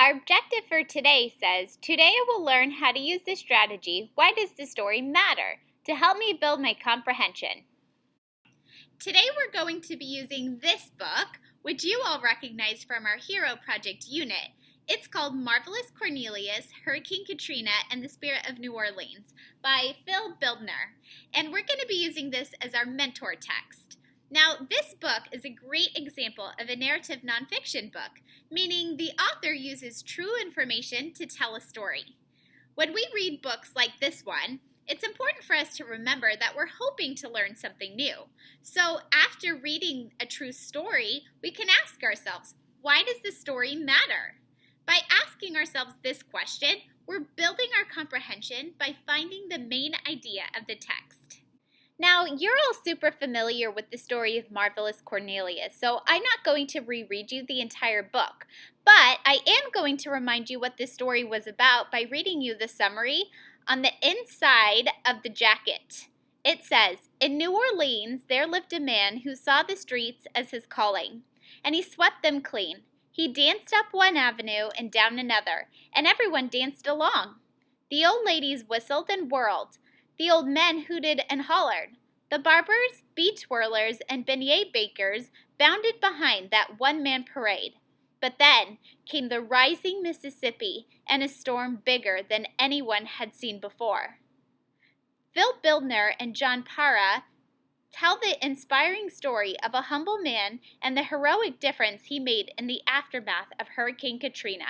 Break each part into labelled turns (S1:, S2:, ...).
S1: Our objective for today says, today I will learn how to use this strategy, why does the story matter, to help me build my comprehension. Today we're going to be using this book, which you all recognize from our Hero Project unit. It's called Marvelous Cornelius, Hurricane Katrina, and the Spirit of New Orleans by Phil Bildner. And we're going to be using this as our mentor text. Now, this book is a great example of a narrative nonfiction book, meaning the author uses true information to tell a story. When we read books like this one, it's important for us to remember that we're hoping to learn something new. So after reading a true story, we can ask ourselves, why does this story matter? By asking ourselves this question, we're building our comprehension by finding the main idea of the text. Now, you're all super familiar with the story of Marvelous Cornelius, so I'm not going to reread you the entire book, but I am going to remind you what this story was about by reading you the summary on the inside of the jacket. It says, in New Orleans, there lived a man who saw the streets as his calling, and he swept them clean. He danced up one avenue and down another, and everyone danced along. The old ladies whistled and whirled. The old men hooted and hollered. The barbers, beach whirlers, and beignet bakers bounded behind that one-man parade. But then came the rising Mississippi and a storm bigger than anyone had seen before. Phil Bildner and John Para tell the inspiring story of a humble man and the heroic difference he made in the aftermath of Hurricane Katrina.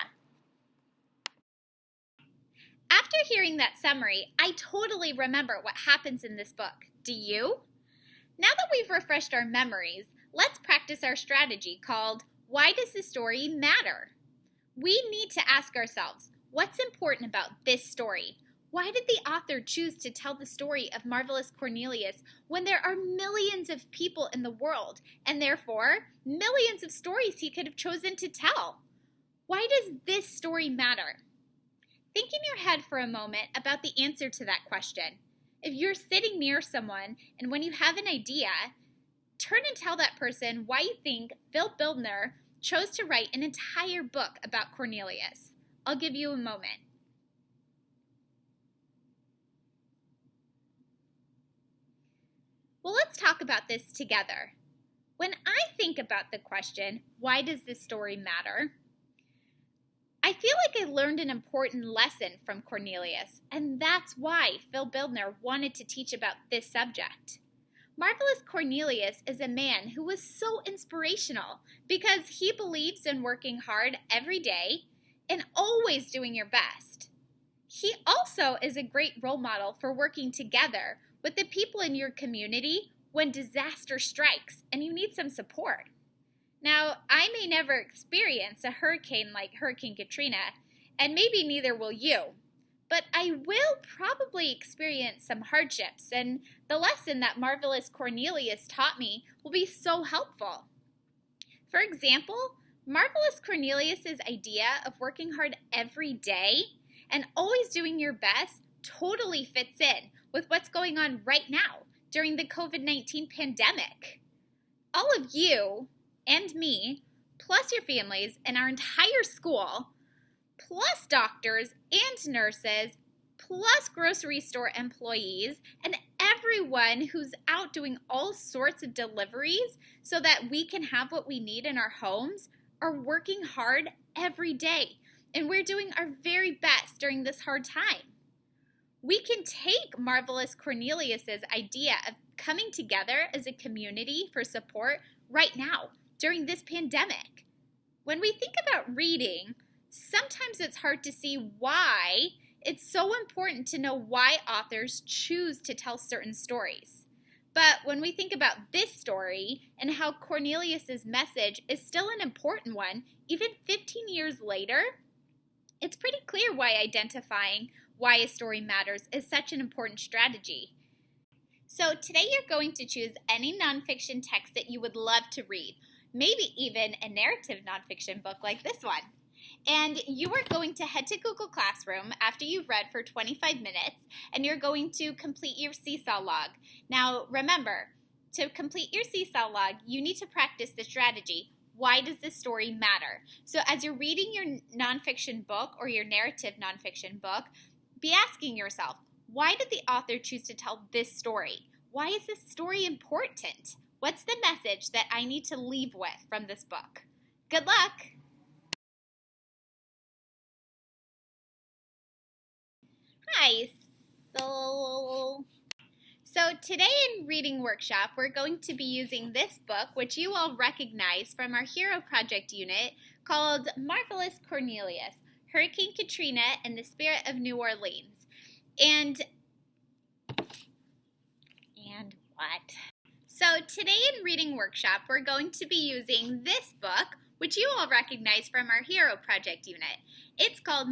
S1: After hearing that summary, I totally remember what happens in this book. Do you? Now that we've refreshed our memories, let's practice our strategy called, why does the story matter? We need to ask ourselves, what's important about this story? Why did the author choose to tell the story of Marvelous Cornelius when there are millions of people in the world, and therefore millions of stories he could have chosen to tell? Why does this story matter? Think in your head for a moment about the answer to that question. If you're sitting near someone and when you have an idea, turn and tell that person why you think Phil Bildner chose to write an entire book about Cornelius. I'll give you a moment. Well, let's talk about this together. When I think about the question, why does this story matter? I feel like I learned an important lesson from Cornelius, and that's why Phil Bildner wanted to teach about this subject. Marvelous Cornelius is a man who was so inspirational because he believes in working hard every day and always doing your best. He also is a great role model for working together with the people in your community when disaster strikes and you need some support. Now, I may never experience a hurricane like Hurricane Katrina, and maybe neither will you, but I will probably experience some hardships, and the lesson that Marvelous Cornelius taught me will be so helpful. For example, Marvelous Cornelius's idea of working hard every day and always doing your best totally fits in with what's going on right now during the COVID-19 pandemic. All of you and me, plus your families and our entire school, plus doctors and nurses, plus grocery store employees, and everyone who's out doing all sorts of deliveries so that we can have what we need in our homes are working hard every day. And we're doing our very best during this hard time. We can take Marvelous Cornelius's idea of coming together as a community for support right now during this pandemic. When we think about reading, sometimes it's hard to see why it's so important to know why authors choose to tell certain stories. But when we think about this story and how Cornelius's message is still an important one, even 15 years later, it's pretty clear why identifying why a story matters is such an important strategy. So today you're going to choose any nonfiction text that you would love to read, maybe even a narrative nonfiction book like this one. And you are going to head to Google Classroom after you've read for 25 minutes, and you're going to complete your seesaw log. Now remember, to complete your seesaw log, you need to practice the strategy. why does this story matter? So as you're reading your nonfiction book or your narrative nonfiction book, be asking yourself, why did the author choose to tell this story? Why is this story important? What's the message that I need to leave with from this book? Good luck! Hi, So today in Reading Workshop, we're going to be using this book, which you all recognize from our Hero Project unit, called Marvelous Cornelius, Hurricane Katrina and the Spirit of New Orleans. And what? So today in Reading Workshop, we're going to be using this book, which you all recognize from our Hero Project unit. It's called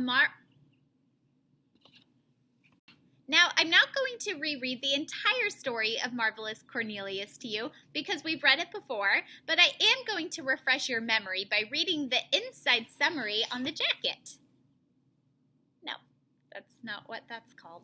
S1: Now, I'm not going to reread the entire story of Marvelous Cornelius to you because we've read it before, but I am going to refresh your memory by reading the inside summary on the jacket. No, that's not what that's called.